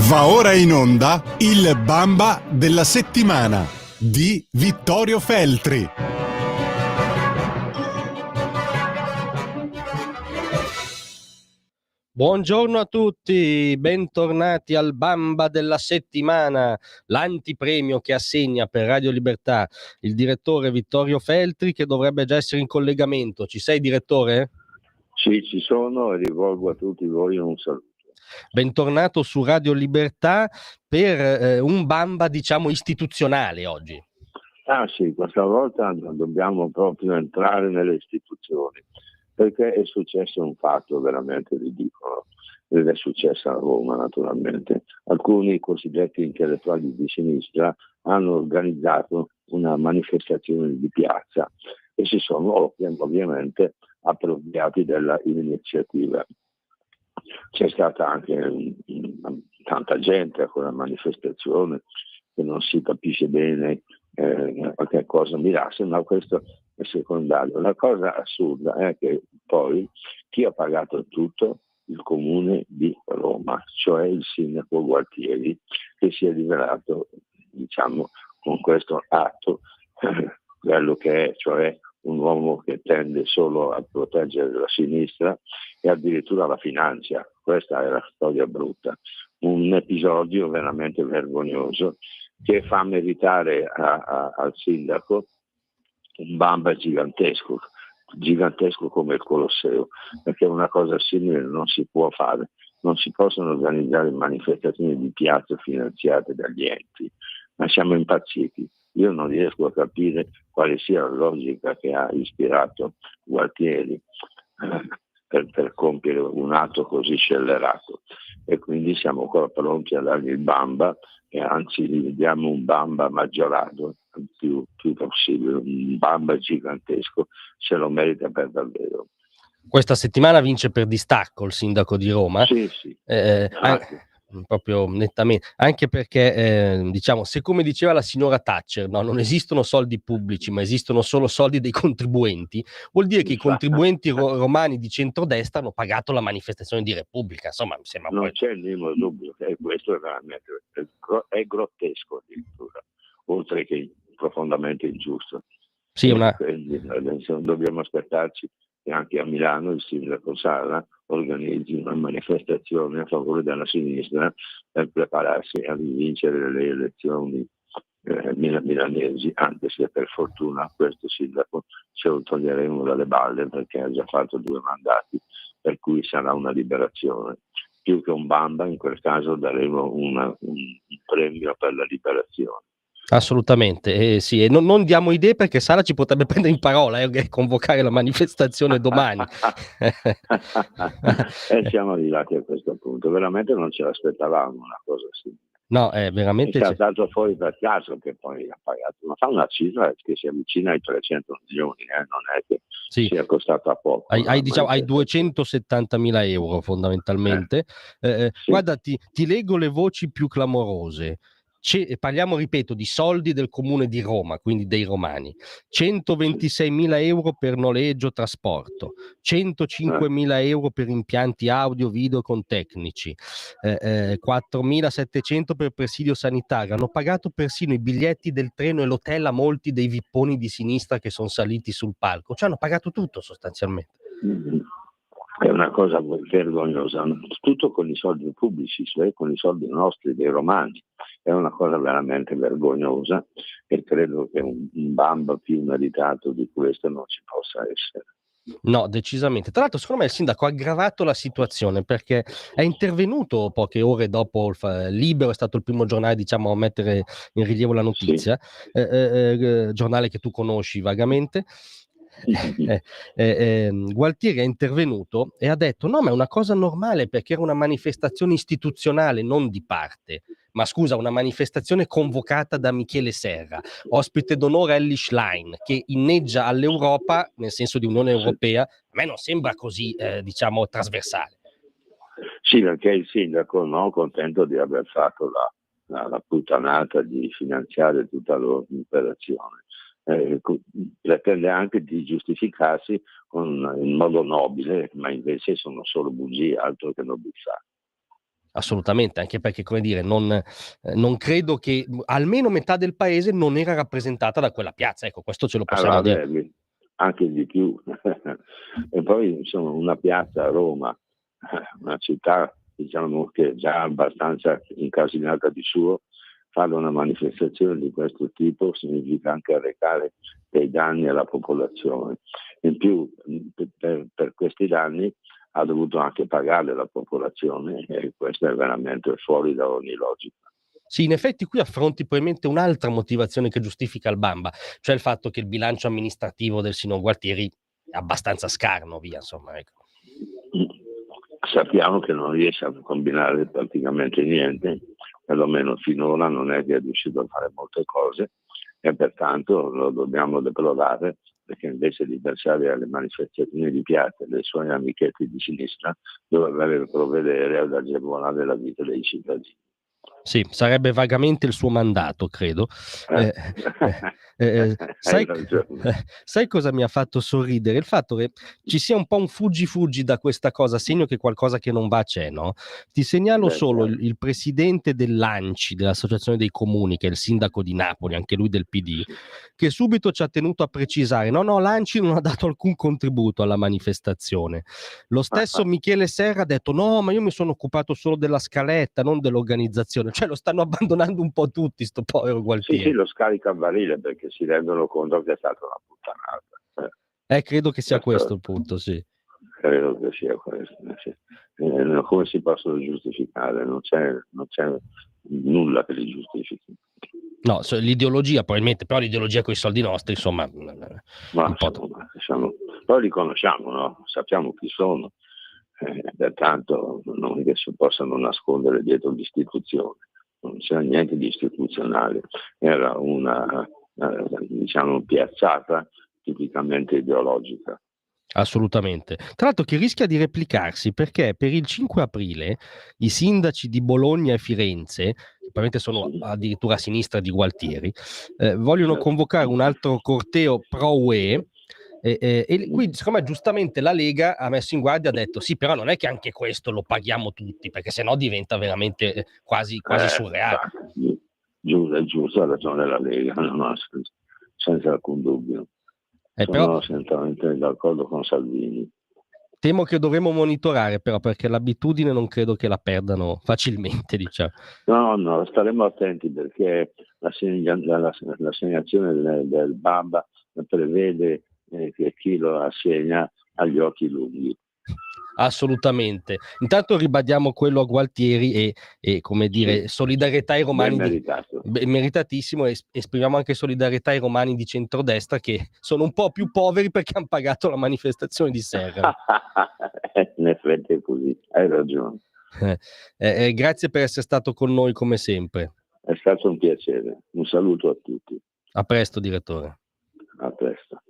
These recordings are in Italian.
Va ora in onda il Bamba della settimana di Vittorio Feltri. Buongiorno a tutti, bentornati al Bamba della settimana, l'antipremio che assegna per Radio Libertà il direttore Vittorio Feltri, che dovrebbe già essere in collegamento. Ci sei, direttore? Sì, ci sono e rivolgo a tutti voi un saluto. Bentornato su Radio Libertà per un Bamba, diciamo, istituzionale oggi. Ah sì, questa volta dobbiamo proprio entrare nelle istituzioni, perché è successo un fatto veramente ridicolo, ed è successo a Roma naturalmente. Alcuni cosiddetti intellettuali di sinistra hanno organizzato una manifestazione di piazza e si sono ovviamente appropriati dell'iniziativa. C'è stata anche tanta gente a quella manifestazione che non si capisce bene a che cosa mirasse, ma questo è secondario. La cosa assurda è che poi chi ha pagato tutto? Il comune di Roma, cioè il sindaco Gualtieri, che si è rivelato, diciamo, con questo atto quello che è, cioè un uomo che tende solo a proteggere la sinistra e addirittura la finanzia. Questa è la storia brutta, un episodio veramente vergognoso che fa meritare al sindaco un Bamba gigantesco come il Colosseo, perché una cosa simile non si può fare, non si possono organizzare manifestazioni di piazza finanziate dagli enti, ma siamo impazziti. Io non riesco a capire quale sia la logica che ha ispirato Gualtieri per compiere un atto così scellerato, e quindi siamo qua pronti a dargli il Bamba, e anzi gli diamo un Bamba maggiorato più possibile, un Bamba gigantesco, se lo merita per davvero. Questa settimana vince per distacco il sindaco di Roma. Sì. Proprio nettamente, anche perché diciamo, se come diceva la signora Thatcher, no, non esistono soldi pubblici ma esistono solo soldi dei contribuenti, vuol dire che i contribuenti romani di centrodestra hanno pagato la manifestazione di Repubblica. Insomma, mi sembra non c'è il minimo dubbio che questo è veramente è grottesco addirittura, oltre che profondamente ingiusto. Sì, dobbiamo aspettarci che anche a Milano il sindaco Sala organizzi una manifestazione a favore della sinistra per prepararsi a vincere le elezioni milanesi, anche se per fortuna questo sindaco ce lo toglieremo dalle balle, perché ha già fatto 2 mandati, per cui sarà una liberazione. Più che un Bamba, in quel caso daremo un premio per la liberazione. Assolutamente, sì, e non diamo idee, perché Sala ci potrebbe prendere in parola e convocare la manifestazione domani. Siamo arrivati a questo punto, veramente non ce l'aspettavamo una cosa simile. No, veramente è saltato fuori per caso che poi ha pagato, ma fa una cifra che si avvicina ai 300 milioni, non è che sia costato a poco. Ai 270.000 euro fondamentalmente. Sì. Guarda, ti leggo le voci più clamorose. Parliamo, ripeto, di soldi del comune di Roma, quindi dei romani. 126.000 euro per noleggio trasporto, 105.000 euro per impianti audio video con tecnici, 4.700 per presidio sanitario. Hanno pagato persino i biglietti del treno e l'hotel a molti dei vipponi di sinistra che sono saliti sul palco, cioè hanno pagato tutto sostanzialmente. È una cosa vergognosa, tutto con i soldi pubblici, cioè con i soldi nostri, dei romani. È una cosa veramente vergognosa, e credo che un Bamba più meritato di questo non ci possa essere. No, decisamente. Tra l'altro, secondo me il sindaco ha aggravato la situazione, perché è intervenuto poche ore dopo Libero, è stato il primo giornale, diciamo, a mettere in rilievo la notizia, giornale che tu conosci vagamente. Gualtieri è intervenuto e ha detto: no, ma è una cosa normale, perché era una manifestazione istituzionale, non di parte. Ma scusa, una manifestazione convocata da Michele Serra, ospite d'onore Elly Schlein, che inneggia all'Europa, nel senso di Unione Europea. A me non sembra così, diciamo, trasversale. Sì, perché il sindaco, no, contento di aver fatto la puttanata di finanziare tutta l'operazione, pretende anche di giustificarsi in modo nobile, ma invece sono solo bugie, altro che nobiltà. Assolutamente, anche perché, come dire, non credo che almeno metà del paese non era rappresentata da quella piazza, ecco, questo ce lo possiamo dire. Anche di più. E poi insomma una piazza a Roma, una città diciamo che è già abbastanza incasinata di suo, fare una manifestazione di questo tipo significa anche arrecare dei danni alla popolazione. In più per questi danni ha dovuto anche pagare la popolazione, e questo è veramente fuori da ogni logica. Sì, in effetti qui affronti probabilmente un'altra motivazione che giustifica il Bamba, cioè il fatto che il bilancio amministrativo del Signor Gualtieri è abbastanza scarno, via, insomma, ecco. Sappiamo che non riesce a combinare praticamente niente, perlomeno finora non è che è riuscito a fare molte cose, e pertanto lo dobbiamo deplorare, perché invece di pensare alle manifestazioni di piazza dei suoi amichetti di sinistra dovrebbe provvedere ad agevolare la vita dei cittadini. Sì, sarebbe vagamente il suo mandato, credo. Sai cosa mi ha fatto sorridere? Il fatto che ci sia un po' un fuggi da questa cosa, segno che qualcosa che non va c'è, no? Ti segnalo solo il presidente dell'ANCI, dell'Associazione dei Comuni, che è il sindaco di Napoli, anche lui del PD, che subito ci ha tenuto a precisare: no, l'ANCI non ha dato alcun contributo alla manifestazione. Lo stesso Michele Serra ha detto: no, ma io mi sono occupato solo della scaletta, non dell'organizzazione. Cioè lo stanno abbandonando un po' tutti, sto povero Gualtieri. Sì, lo scarica a barile, perché si rendono conto che è stata una puttanata. Credo che sia questo il punto, sì. Credo che sia questo. Sì. Come si possono giustificare? Non c'è nulla che li giustifichi. No, l'ideologia probabilmente, però l'ideologia con i soldi nostri, insomma. Ma poi li conosciamo, no? Sappiamo chi sono. Pertanto non è che si possano nascondere dietro l'istituzione, non c'era niente di istituzionale, era una piazzata tipicamente ideologica. Assolutamente. Tra l'altro che rischia di replicarsi, perché per il 5 aprile i sindaci di Bologna e Firenze, che probabilmente sono addirittura a sinistra di Gualtieri, vogliono convocare un altro corteo pro UE. E qui, secondo me, giustamente la Lega ha messo in guardia, ha detto: sì, però non è che anche questo lo paghiamo tutti, perché sennò diventa veramente quasi surreale. Giusto, ha ragione la Lega, no, senza alcun dubbio. Sono assolutamente d'accordo con Salvini. Temo che dovremo monitorare, però, perché l'abitudine non credo che la perdano facilmente, diciamo. No, staremo attenti, perché l'assegnazione del Bamba prevede che chi lo assegna ha gli occhi lunghi. Assolutamente. Intanto ribadiamo quello a Gualtieri e come dire, solidarietà ai romani, meritatissimo, e esprimiamo anche solidarietà ai romani di centrodestra, che sono un po' più poveri perché hanno pagato la manifestazione di Serra. In effetti è così, hai ragione. Grazie per essere stato con noi come sempre. È stato un piacere. Un saluto a tutti. A presto, direttore. A presto.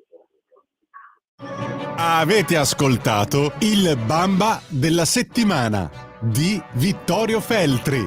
Avete ascoltato il Bamba della settimana di Vittorio Feltri.